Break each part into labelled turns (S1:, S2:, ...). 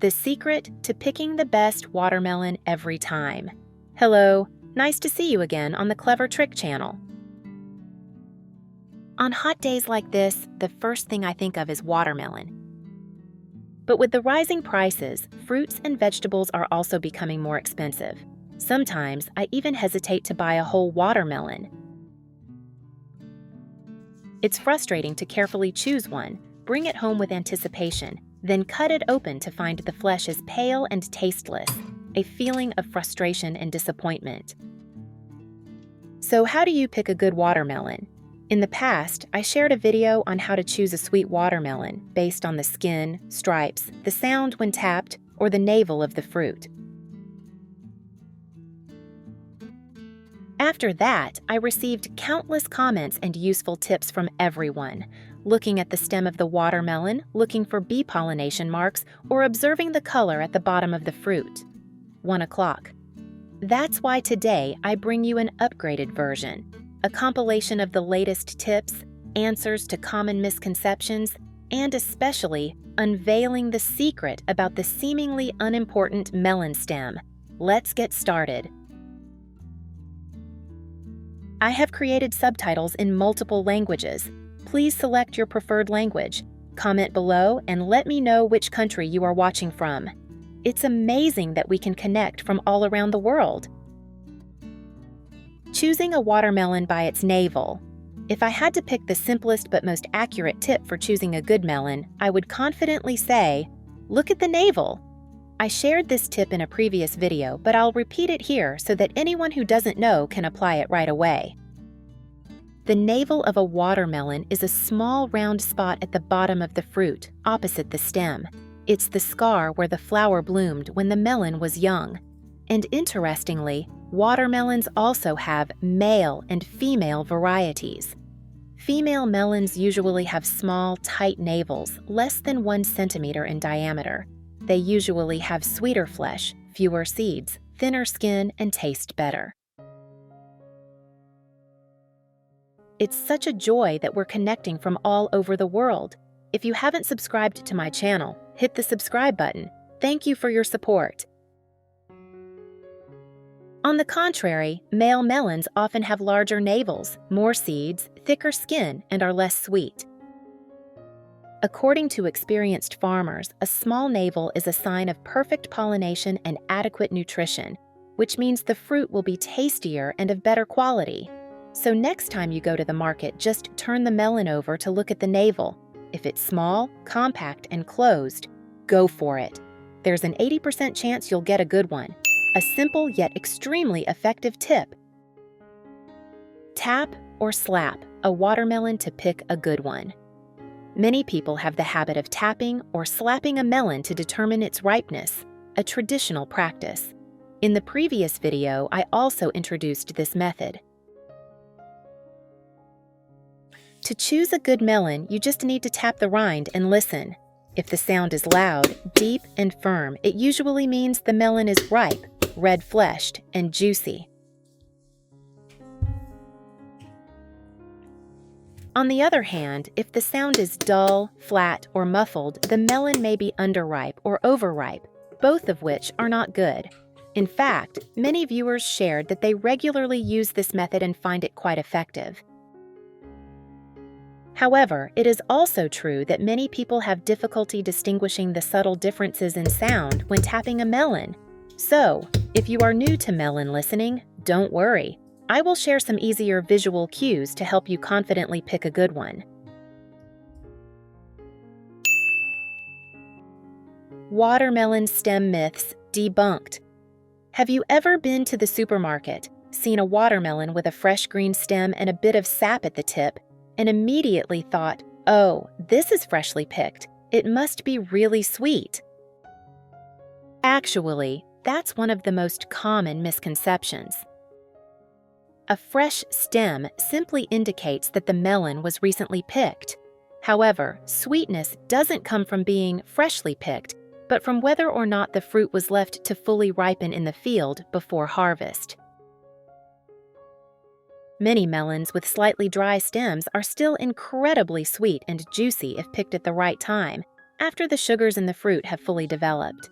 S1: the secret to picking the best watermelon every time. Hello, nice to see you again on the Clever Trick channel. On hot days like this, the first thing I think of is watermelon. But with the rising prices, fruits and vegetables are also becoming more expensive. Sometimes I even hesitate to buy a whole watermelon. It's frustrating to carefully choose one, bring it home with anticipation, then cut it open to find the flesh is pale and tasteless, a feeling of frustration and disappointment. So how do you pick a good watermelon? In the past, I shared a video on how to choose a sweet watermelon based on the skin, stripes, the sound when tapped, or the navel of the fruit. After that, I received countless comments and useful tips from everyone, looking at the stem of the watermelon, looking for bee pollination marks, or observing the color at the bottom of the fruit. 1 o'clock. That's why today I bring you an upgraded version, a compilation of the latest tips, answers to common misconceptions, and especially unveiling the secret about the seemingly unimportant melon stem. Let's get started. I have created subtitles in multiple languages. Please select your preferred language. Comment below and let me know which country you are watching from. It's amazing that we can connect from all around the world. Choosing a watermelon by its navel. If I had to pick the simplest but most accurate tip for choosing a good melon, I would confidently say, look at the navel. I shared this tip in a previous video, but I'll repeat it here so that anyone who doesn't know can apply it right away. The navel of a watermelon is a small round spot at the bottom of the fruit, opposite the stem. It's the scar where the flower bloomed when the melon was young. And interestingly, watermelons also have male and female varieties. Female melons usually have small, tight navels, less than 1 centimeter in diameter. They usually have sweeter flesh, fewer seeds, thinner skin, and taste better. It's such a joy that we're connecting from all over the world. If you haven't subscribed to my channel, hit the subscribe button. Thank you for your support. On the contrary, male melons often have larger navels, more seeds, thicker skin, and are less sweet. According to experienced farmers, a small navel is a sign of perfect pollination and adequate nutrition, which means the fruit will be tastier and of better quality. So next time you go to the market, just turn the melon over to look at the navel. If it's small, compact, and closed, go for it. There's an 80% chance you'll get a good one. A simple yet extremely effective tip. Tap or slap a watermelon to pick a good one. Many people have the habit of tapping or slapping a melon to determine its ripeness, a traditional practice. In the previous video, I also introduced this method. To choose a good melon, you just need to tap the rind and listen. If the sound is loud, deep, and firm, it usually means the melon is ripe, red-fleshed, and juicy. On the other hand, if the sound is dull, flat, or muffled, the melon may be underripe or overripe, both of which are not good. In fact, many viewers shared that they regularly use this method and find it quite effective. However, it is also true that many people have difficulty distinguishing the subtle differences in sound when tapping a melon. So, if you are new to melon listening, don't worry. I will share some easier visual cues to help you confidently pick a good one. Watermelon stem myths debunked. Have you ever been to the supermarket, seen a watermelon with a fresh green stem and a bit of sap at the tip, and immediately thought, oh, this is freshly picked. It must be really sweet? Actually, that's one of the most common misconceptions. A fresh stem simply indicates that the melon was recently picked. However, sweetness doesn't come from being freshly picked, but from whether or not the fruit was left to fully ripen in the field before harvest. Many melons with slightly dry stems are still incredibly sweet and juicy if picked at the right time, after the sugars in the fruit have fully developed.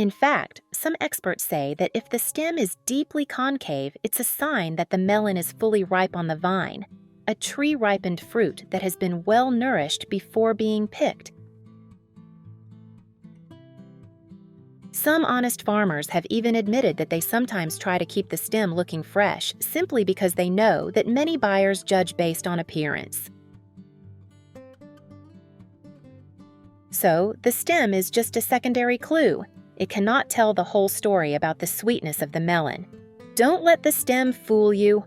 S1: In fact, some experts say that if the stem is deeply concave, it's a sign that the melon is fully ripe on the vine, a tree-ripened fruit that has been well nourished before being picked. Some honest farmers have even admitted that they sometimes try to keep the stem looking fresh simply because they know that many buyers judge based on appearance. So, the stem is just a secondary clue. It cannot tell the whole story about the sweetness of the melon. Don't let the stem fool you.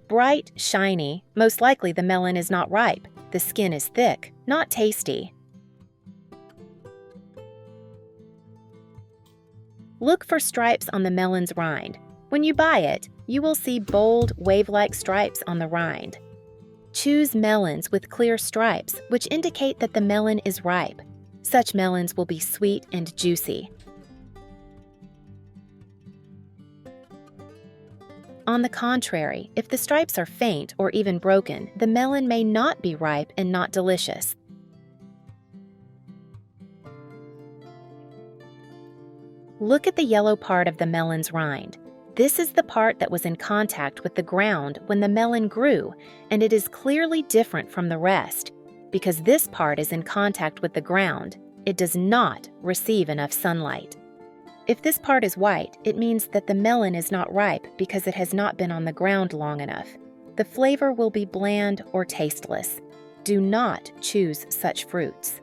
S1: Bright, shiny, most likely the melon is not ripe. The skin is thick, not tasty. Look for stripes on the melon's rind. When you buy it, you will see bold, wave-like stripes on the rind. Choose melons with clear stripes, which indicate that the melon is ripe. Such melons will be sweet and juicy. On the contrary, if the stripes are faint or even broken, the melon may not be ripe and not delicious. Look at the yellow part of the melon's rind. This is the part that was in contact with the ground when the melon grew, and it is clearly different from the rest. Because this part is in contact with the ground, it does not receive enough sunlight. If this part is white, it means that the melon is not ripe because it has not been on the ground long enough. The flavor will be bland or tasteless. Do not choose such fruits.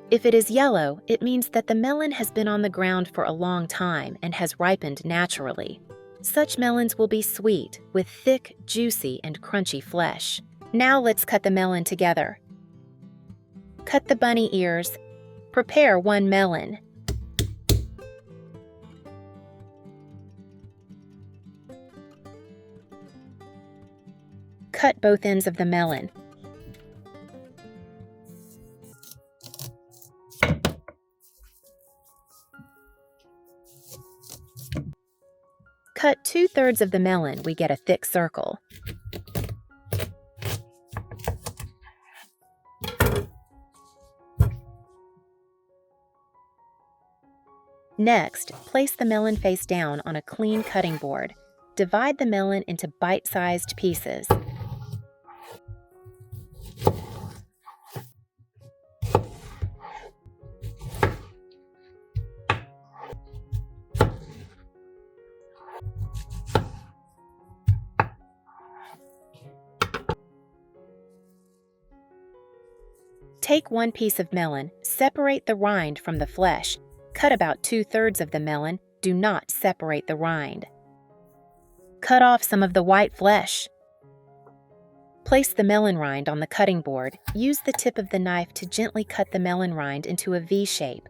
S1: If it is yellow, it means that the melon has been on the ground for a long time and has ripened naturally. Such melons will be sweet, with thick, juicy, and crunchy flesh. Now let's cut the melon together. Cut the bunny ears. Prepare 1 melon. Cut both ends of the melon. Cut 2/3 of the melon, we get a thick circle. Next, place the melon face down on a clean cutting board. Divide the melon into bite-sized pieces. Take 1 piece of melon, separate the rind from the flesh. Cut about 2/3 of the melon. Do not separate the rind. Cut off some of the white flesh. Place the melon rind on the cutting board. Use the tip of the knife to gently cut the melon rind into a V shape.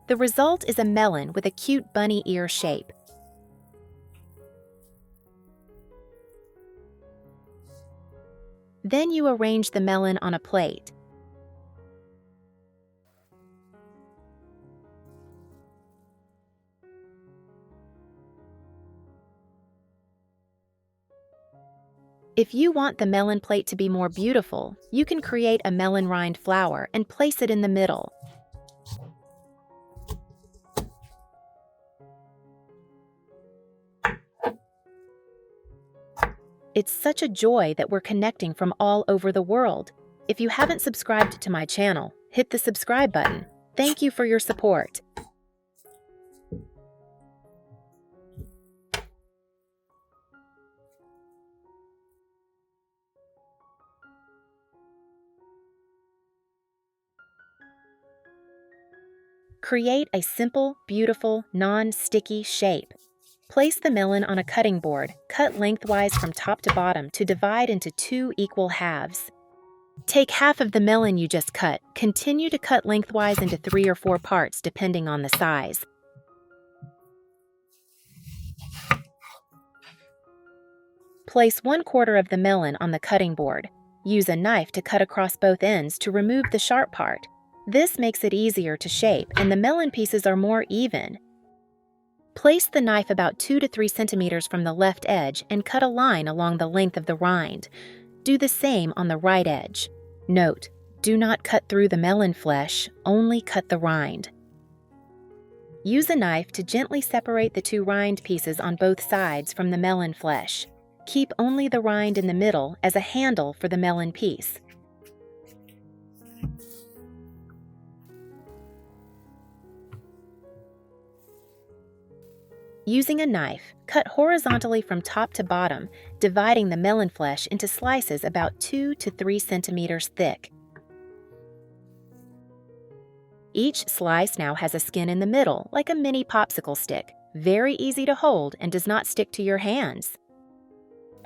S1: The result is a melon with a cute bunny ear shape. Then you arrange the melon on a plate. If you want the melon plate to be more beautiful, you can create a melon rind flower and place it in the middle. It's such a joy that we're connecting from all over the world. If you haven't subscribed to my channel, hit the subscribe button. Thank you for your support. Create a simple, beautiful, non-sticky shape. Place the melon on a cutting board, cut lengthwise from top to bottom to divide into 2 equal halves. Take half of the melon you just cut. Continue to cut lengthwise into 3 or 4 parts depending on the size. Place 1/4 of the melon on the cutting board. Use a knife to cut across both ends to remove the sharp part. This makes it easier to shape and the melon pieces are more even. Place the knife about 2 to 3 centimeters from the left edge and cut a line along the length of the rind. Do the same on the right edge. Note, Do not cut through the melon flesh, only cut the rind. Use a knife to gently separate the two rind pieces on both sides from the melon flesh. Keep only the rind in the middle as a handle for the melon piece. Using a knife, cut horizontally from top to bottom, dividing the melon flesh into slices about 2 to 3 centimeters thick. Each slice now has a skin in the middle, like a mini popsicle stick, very easy to hold and does not stick to your hands.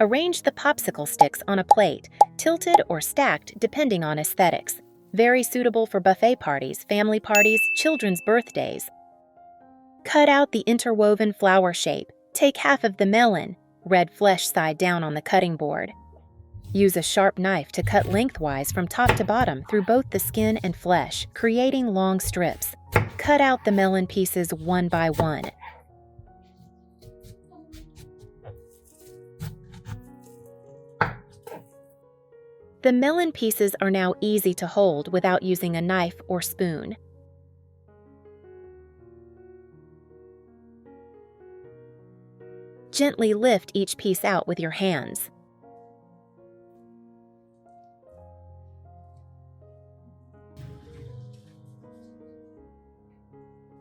S1: Arrange the popsicle sticks on a plate, tilted or stacked depending on aesthetics. Very suitable for buffet parties, family parties, children's birthdays. Cut out the interwoven flower shape. Take half of the melon, red flesh side down on the cutting board. Use a sharp knife to cut lengthwise from top to bottom through both the skin and flesh, creating long strips. Cut out the melon pieces one by one. The melon pieces are now easy to hold without using a knife or spoon. Gently lift each piece out with your hands.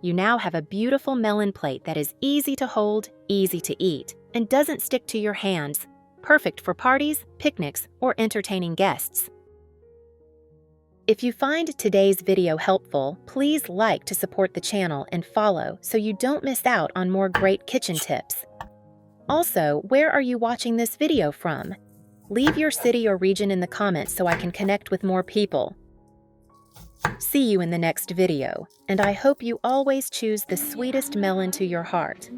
S1: You now have a beautiful melon plate that is easy to hold, easy to eat, and doesn't stick to your hands. Perfect for parties, picnics, or entertaining guests. If you find today's video helpful, please like to support the channel and follow so you don't miss out on more great kitchen tips. Also, where are you watching this video from? Leave your city or region in the comments so I can connect with more people. See you in the next video, and I hope you always choose the sweetest melon to your heart.